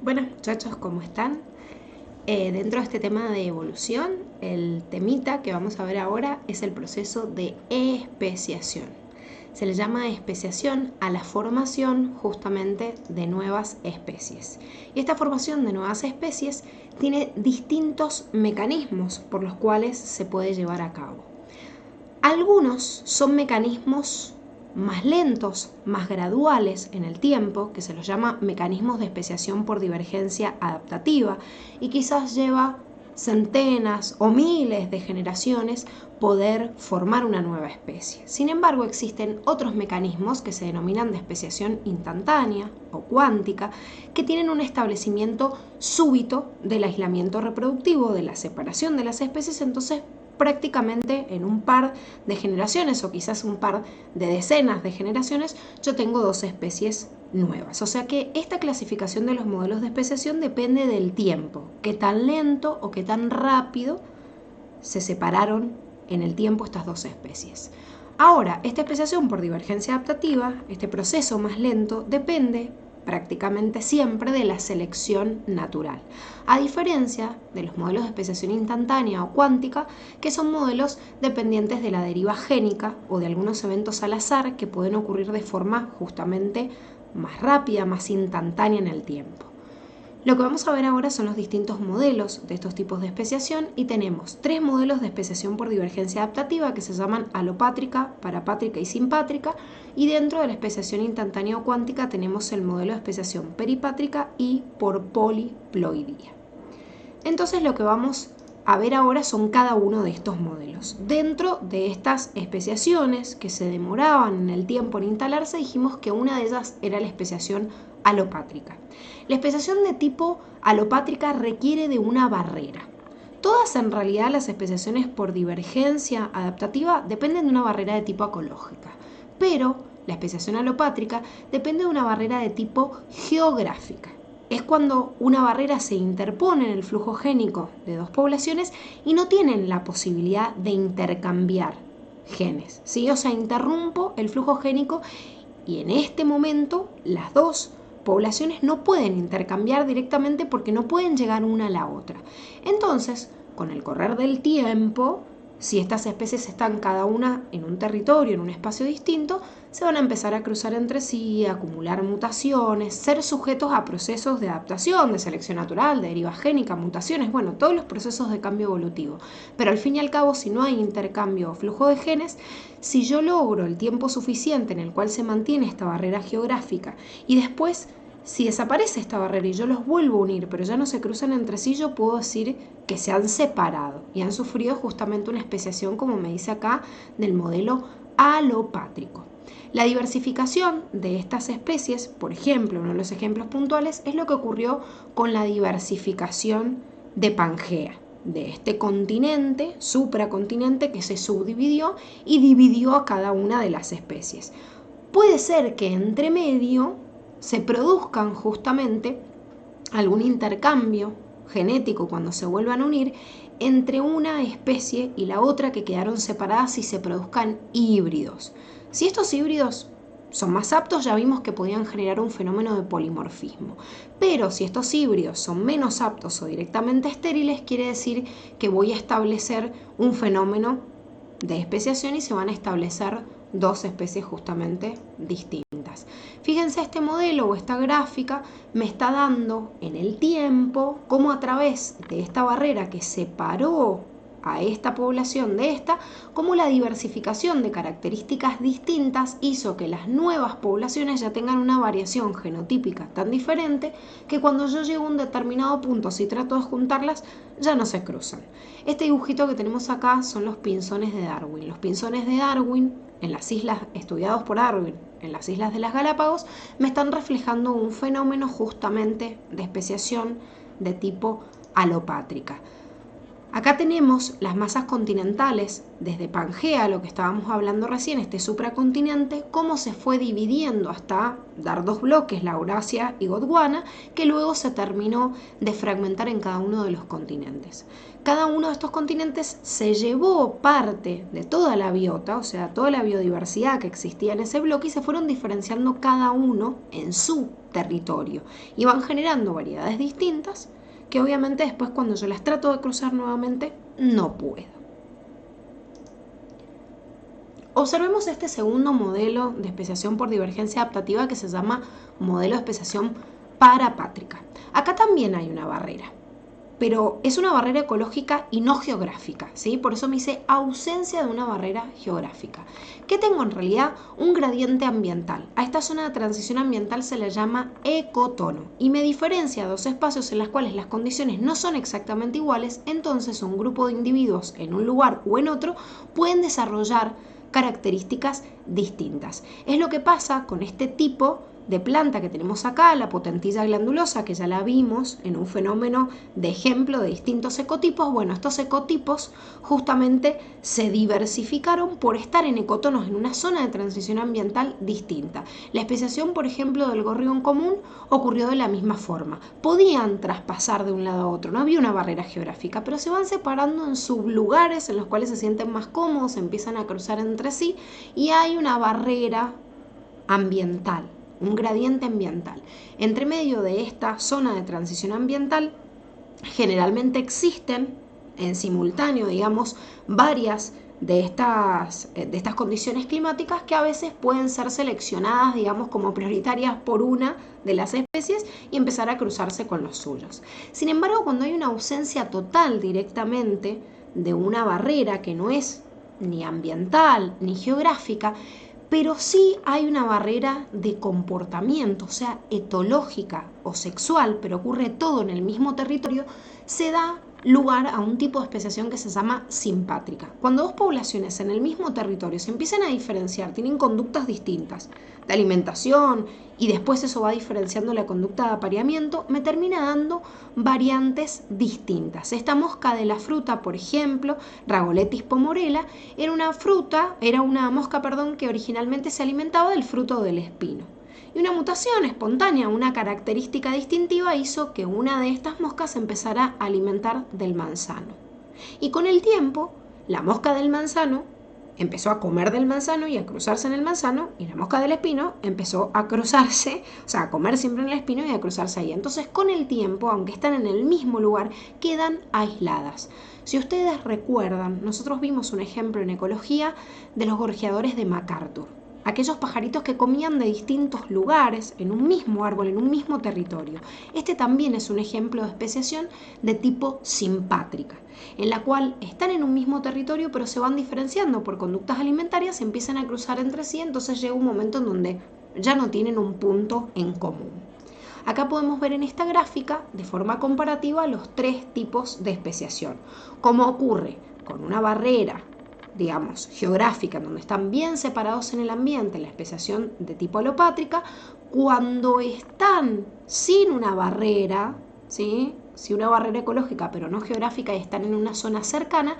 Buenas muchachos, ¿cómo están? Dentro de este tema de evolución, el temita que vamos a ver ahora es el proceso de especiación. Se le llama especiación a la formación justamente de nuevas especies. Y esta formación de nuevas especies tiene distintos mecanismos por los cuales se puede llevar a cabo. Algunos son mecanismos más lentos, más graduales en el tiempo, que se los llama mecanismos de especiación por divergencia adaptativa, y quizás lleva centenas o miles de generaciones poder formar una nueva especie. Sin embargo, existen otros mecanismos que se denominan de especiación instantánea o cuántica, que tienen un establecimiento súbito del aislamiento reproductivo, de la separación de las especies, entonces prácticamente en un par de generaciones o quizás un par de decenas de generaciones yo tengo dos especies nuevas. O sea que esta clasificación de los modelos de especiación depende del tiempo, qué tan lento o qué tan rápido se separaron en el tiempo estas dos especies. Ahora, esta especiación por divergencia adaptativa, este proceso más lento, depende prácticamente siempre de la selección natural, a diferencia de los modelos de especiación instantánea o cuántica, que son modelos dependientes de la deriva génica o de algunos eventos al azar que pueden ocurrir de forma justamente más rápida, más instantánea en el tiempo. Lo que vamos a ver ahora son los distintos modelos de estos tipos de especiación y tenemos tres modelos de especiación por divergencia adaptativa que se llaman alopátrica, parapátrica y simpátrica, y dentro de la especiación instantánea o cuántica tenemos el modelo de especiación peripátrica y por poliploidía. Entonces lo que vamos a ver ahora son cada uno de estos modelos. Dentro de estas especiaciones que se demoraban en el tiempo en instalarse, dijimos que una de ellas era la especiación alopátrica. La especiación de tipo alopátrica requiere de una barrera. Todas en realidad las especiaciones por divergencia adaptativa dependen de una barrera de tipo ecológica, pero la especiación alopátrica depende de una barrera de tipo geográfica. Es cuando una barrera se interpone en el flujo génico de dos poblaciones y no tienen la posibilidad de intercambiar genes, ¿sí? O sea, interrumpo el flujo génico y en este momento las dos poblaciones no pueden intercambiar directamente porque no pueden llegar una a la otra. Entonces, con el correr del tiempo, si estas especies están cada una en un territorio, en un espacio distinto, se van a empezar a cruzar entre sí, a acumular mutaciones, ser sujetos a procesos de adaptación, de selección natural, de deriva génica, mutaciones, bueno, todos los procesos de cambio evolutivo. Pero al fin y al cabo, si no hay intercambio o flujo de genes, si yo logro el tiempo suficiente en el cual se mantiene esta barrera geográfica y después si desaparece esta barrera y yo los vuelvo a unir, pero ya no se cruzan entre sí, yo puedo decir que se han separado y han sufrido justamente una especiación, como me dice acá, del modelo alopátrico. La diversificación de estas especies, por ejemplo, uno de los ejemplos puntuales, es lo que ocurrió con la diversificación de Pangea, de este continente, supracontinente, que se subdividió y dividió a cada una de las especies. Puede ser que entre medio se produzcan justamente algún intercambio genético cuando se vuelvan a unir entre una especie y la otra que quedaron separadas y se produzcan híbridos. Si estos híbridos son más aptos, ya vimos que podían generar un fenómeno de polimorfismo. Pero si estos híbridos son menos aptos o directamente estériles, quiere decir que voy a establecer un fenómeno de especiación y se van a establecer dos especies justamente distintas. Fíjense, este modelo o esta gráfica me está dando en el tiempo cómo a través de esta barrera que separó a esta población de esta, cómo la diversificación de características distintas hizo que las nuevas poblaciones ya tengan una variación genotípica tan diferente que cuando yo llego a un determinado punto, si trato de juntarlas, ya no se cruzan. Este dibujito que tenemos acá son los pinzones de Darwin. Los pinzones de Darwin, en las islas estudiados por Darwin, en las islas de las Galápagos, me están reflejando un fenómeno justamente de especiación de tipo alopátrica. Acá tenemos las masas continentales, desde Pangea, lo que estábamos hablando recién, este supracontinente, cómo se fue dividiendo hasta dar dos bloques, la Eurasia y Gondwana, que luego se terminó de fragmentar en cada uno de los continentes. Cada uno de estos continentes se llevó parte de toda la biota, o sea, toda la biodiversidad que existía en ese bloque, y se fueron diferenciando cada uno en su territorio. Y van generando variedades distintas, que obviamente después cuando yo las trato de cruzar nuevamente, no puedo. Observemos este segundo modelo de especiación por divergencia adaptativa que se llama modelo de especiación parapátrica. Acá también hay una barrera, pero es una barrera ecológica y no geográfica, ¿sí? Por eso me dice ausencia de una barrera geográfica. ¿Qué tengo en realidad? Un gradiente ambiental. A esta zona de transición ambiental se le llama ecotono y me diferencia dos espacios en los cuales las condiciones no son exactamente iguales, entonces un grupo de individuos en un lugar o en otro pueden desarrollar características distintas. Es lo que pasa con este tipo de planta que tenemos acá, la potentilla glandulosa, que ya la vimos en un fenómeno de ejemplo de distintos ecotipos. Bueno, estos ecotipos justamente se diversificaron por estar en ecotonos en una zona de transición ambiental distinta. La especiación, por ejemplo, del gorrión común ocurrió de la misma forma. Podían traspasar de un lado a otro, no había una barrera geográfica, pero se van separando en sublugares en los cuales se sienten más cómodos, se empiezan a cruzar entre sí y hay una barrera ambiental, un gradiente ambiental. Entre medio de esta zona de transición ambiental generalmente existen en simultáneo, digamos, varias de estas condiciones climáticas que a veces pueden ser seleccionadas, digamos, como prioritarias por una de las especies y empezar a cruzarse con los suyos. Sin embargo, cuando hay una ausencia total directamente de una barrera que no es ni ambiental ni geográfica, pero sí hay una barrera de comportamiento, o sea, etológica o sexual, pero ocurre todo en el mismo territorio, se da lugar a un tipo de especiación que se llama simpátrica. Cuando dos poblaciones en el mismo territorio se empiezan a diferenciar, tienen conductas distintas de alimentación y después eso va diferenciando la conducta de apareamiento, me termina dando variantes distintas. Esta mosca de la fruta, por ejemplo, Ragoletis pomorela, era una mosca que originalmente se alimentaba del fruto del espino. Y una mutación espontánea, una característica distintiva, hizo que una de estas moscas empezara a alimentar del manzano. Y con el tiempo, la mosca del manzano empezó a comer del manzano y a cruzarse en el manzano, y la mosca del espino empezó a cruzarse, o sea, a comer siempre en el espino y a cruzarse ahí. Entonces, con el tiempo, aunque están en el mismo lugar, quedan aisladas. Si ustedes recuerdan, nosotros vimos un ejemplo en ecología de los gorjeadores de MacArthur. Aquellos pajaritos que comían de distintos lugares, en un mismo árbol, en un mismo territorio. Este también es un ejemplo de especiación de tipo simpátrica, en la cual están en un mismo territorio pero se van diferenciando por conductas alimentarias, se empiezan a cruzar entre sí, entonces llega un momento en donde ya no tienen un punto en común. Acá podemos ver en esta gráfica, de forma comparativa, los tres tipos de especiación. Cómo ocurre con una barrera, digamos, geográfica, en donde están bien separados en el ambiente, la especiación de tipo alopátrica, cuando están sin una barrera, ¿sí? Sí, una barrera ecológica, pero no geográfica, y están en una zona cercana,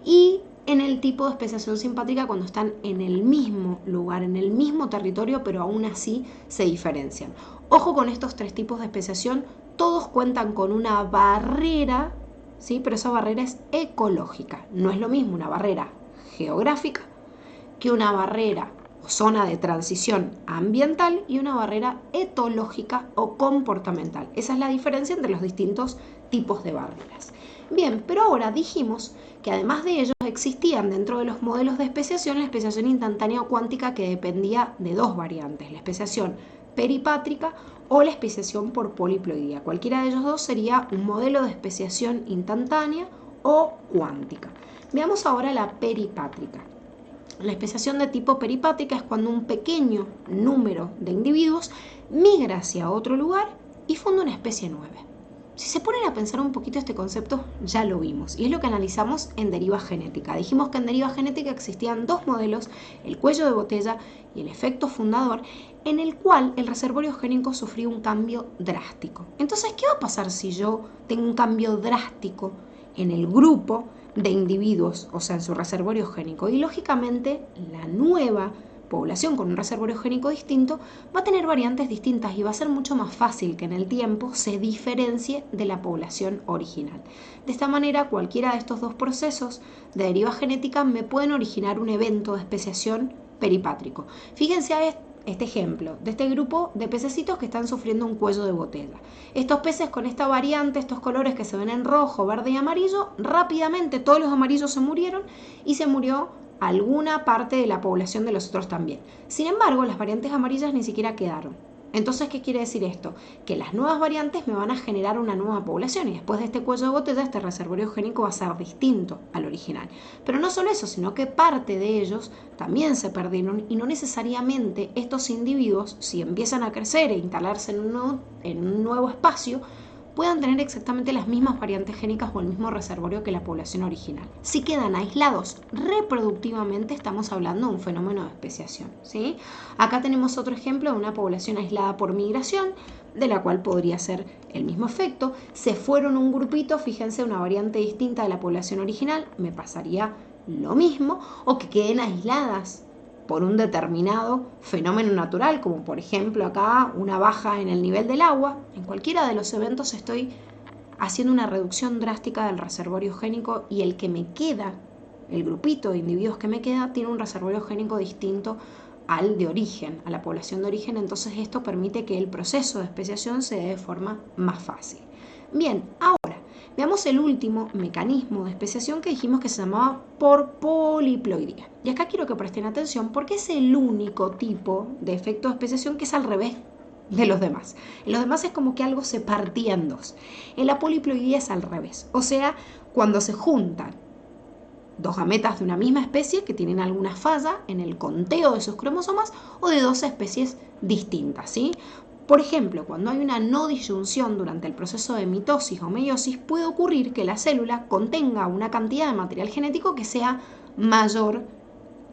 y en el tipo de especiación simpátrica cuando están en el mismo lugar, en el mismo territorio, pero aún así se diferencian. Ojo con estos tres tipos de especiación, todos cuentan con una barrera, ¿sí? Pero esa barrera es ecológica, no es lo mismo una barrera geográfica que una barrera o zona de transición ambiental y una barrera etológica o comportamental. Esa es la diferencia entre los distintos tipos de barreras. Bien, pero ahora dijimos que además de ellos existían dentro de los modelos de especiación la especiación instantánea o cuántica, que dependía de dos variantes, la especiación peripátrica o la especiación por poliploidía. Cualquiera de ellos dos sería un modelo de especiación instantánea o cuántica. Veamos ahora la peripátrica. La especiación de tipo peripátrica es cuando un pequeño número de individuos migra hacia otro lugar y funda una especie nueva. Si se ponen a pensar un poquito este concepto, ya lo vimos, y es lo que analizamos en deriva genética. Dijimos que en deriva genética existían dos modelos, el cuello de botella y el efecto fundador, en el cual el reservorio génico sufrió un cambio drástico. Entonces, ¿qué va a pasar si yo tengo un cambio drástico en el grupo de individuos, o sea, en su reservorio génico. Y lógicamente la nueva población con un reservorio génico distinto va a tener variantes distintas y va a ser mucho más fácil que en el tiempo se diferencie de la población original. De esta manera, cualquiera de estos dos procesos de deriva genética me pueden originar un evento de especiación peripátrico. Fíjense a este ejemplo de este grupo de pececitos que están sufriendo un cuello de botella. Estos peces con esta variante, estos colores que se ven en rojo, verde y amarillo, rápidamente todos los amarillos se murieron y se murió alguna parte de la población de los otros también. Sin embargo, las variantes amarillas ni siquiera quedaron. Entonces, ¿qué quiere decir esto? Que las nuevas variantes me van a generar una nueva población y después de este cuello de botella, este reservorio génico va a ser distinto al original. Pero no solo eso, sino que parte de ellos también se perdieron y no necesariamente estos individuos, si empiezan a crecer e instalarse en un nuevo espacio, puedan tener exactamente las mismas variantes génicas o el mismo reservorio que la población original. Si quedan aislados reproductivamente, estamos hablando de un fenómeno de especiación, ¿sí? Acá tenemos otro ejemplo de una población aislada por migración, de la cual podría ser el mismo efecto. Se fueron un grupito, fíjense, una variante distinta de la población original, me pasaría lo mismo, o que queden aisladas por un determinado fenómeno natural, como por ejemplo acá una baja en el nivel del agua. En cualquiera de los eventos estoy haciendo una reducción drástica del reservorio génico y el que me queda, el grupito de individuos que me queda, tiene un reservorio génico distinto al de origen, a la población de origen. Entonces esto permite que el proceso de especiación se dé de forma más fácil. Bien, ahora veamos el último mecanismo de especiación que dijimos que se llamaba por poliploidía. Y acá quiero que presten atención porque es el único tipo de efecto de especiación que es al revés de los demás. En los demás es como que algo se partía en dos. En la poliploidía es al revés. O sea, cuando se juntan dos gametas de una misma especie que tienen alguna falla en el conteo de sus cromosomas o de dos especies distintas, ¿sí? Por ejemplo, cuando hay una no disyunción durante el proceso de mitosis o meiosis, puede ocurrir que la célula contenga una cantidad de material genético que sea mayor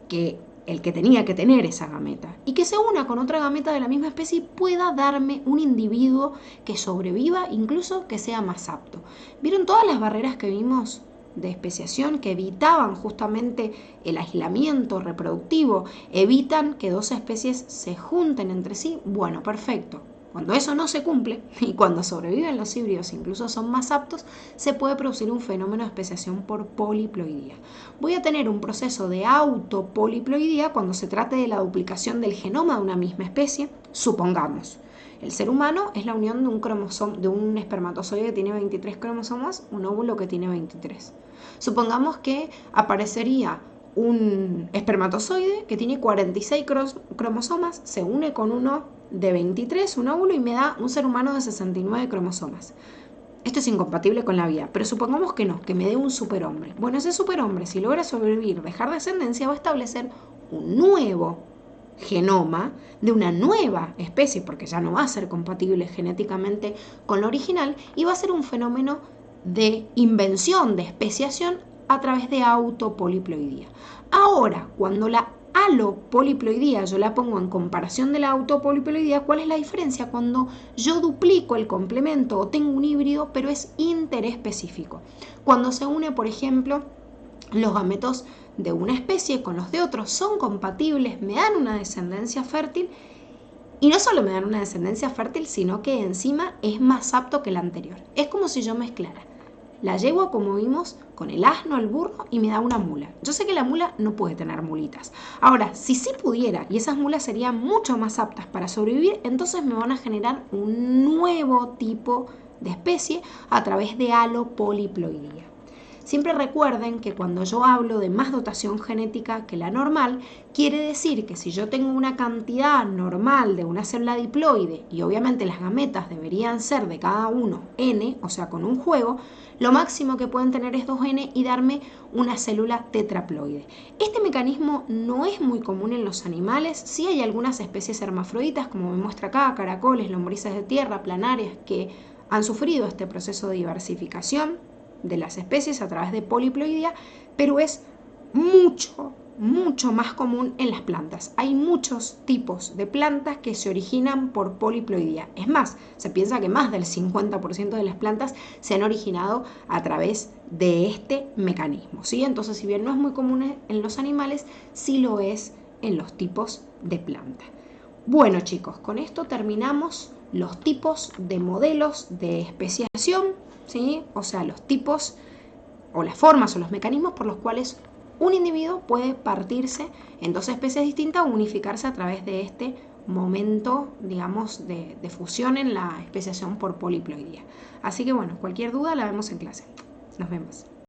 que el que tenía que tener esa gameta y que se una con otra gameta de la misma especie y pueda darme un individuo que sobreviva, incluso que sea más apto. ¿Vieron todas las barreras que vimos de especiación que evitaban justamente el aislamiento reproductivo, evitan que dos especies se junten entre sí? Bueno, perfecto. Cuando eso no se cumple y cuando sobreviven los híbridos, incluso son más aptos, se puede producir un fenómeno de especiación por poliploidía. Voy a tener un proceso de autopoliploidía cuando se trate de la duplicación del genoma de una misma especie. Supongamos, el ser humano es la unión de un espermatozoide que tiene 23 cromosomas, un óvulo que tiene 23. Supongamos que aparecería un espermatozoide que tiene 46 cromosomas, se une con uno de 23, un óvulo, y me da un ser humano de 69 cromosomas. Esto es incompatible con la vida, pero supongamos que no, que me dé un superhombre. Bueno, ese superhombre, si logra sobrevivir, dejar descendencia, va a establecer un nuevo genoma de una nueva especie, porque ya no va a ser compatible genéticamente con la original, y va a ser un fenómeno de invención, de especiación a través de autopoliploidía. Ahora, cuando la alopoliploidía yo la pongo en comparación de la autopoliploidía, ¿cuál es la diferencia? Cuando yo duplico el complemento o tengo un híbrido, pero es interespecífico. Cuando se une, por ejemplo, los gametos de una especie con los de otros, son compatibles, me dan una descendencia fértil, y no solo me dan una descendencia fértil, sino que encima es más apto que el anterior. Es como si yo mezclara la yegua, como vimos, con el asno, el burro, y me da una mula. Yo sé que la mula no puede tener mulitas. Ahora, si sí pudiera, y esas mulas serían mucho más aptas para sobrevivir, entonces me van a generar un nuevo tipo de especie a través de alopoliploidía. Siempre recuerden que cuando yo hablo de más dotación genética que la normal, quiere decir que si yo tengo una cantidad normal de una célula diploide, y obviamente las gametas deberían ser de cada uno n, o sea con un juego, lo máximo que pueden tener es 2n y darme una célula tetraploide. Este mecanismo no es muy común en los animales. Sí hay algunas especies hermafroditas, como me muestra acá, caracoles, lombrices de tierra, planarias, que han sufrido este proceso de diversificación de las especies a través de poliploidía, pero es mucho mucho más común en las plantas. Hay muchos tipos de plantas que se originan por poliploidía. Es más, se piensa que más del 50% de las plantas se han originado a través de este mecanismo, ¿sí? Entonces, si bien no es muy común en los animales, sí lo es en los tipos de planta. Bueno, chicos, con esto terminamos los tipos de modelos de especiación, ¿sí? O sea, los tipos o las formas o los mecanismos por los cuales un individuo puede partirse en dos especies distintas o unificarse a través de este momento, digamos, de fusión en la especiación por poliploidía. Así que bueno, cualquier duda la vemos en clase. Nos vemos.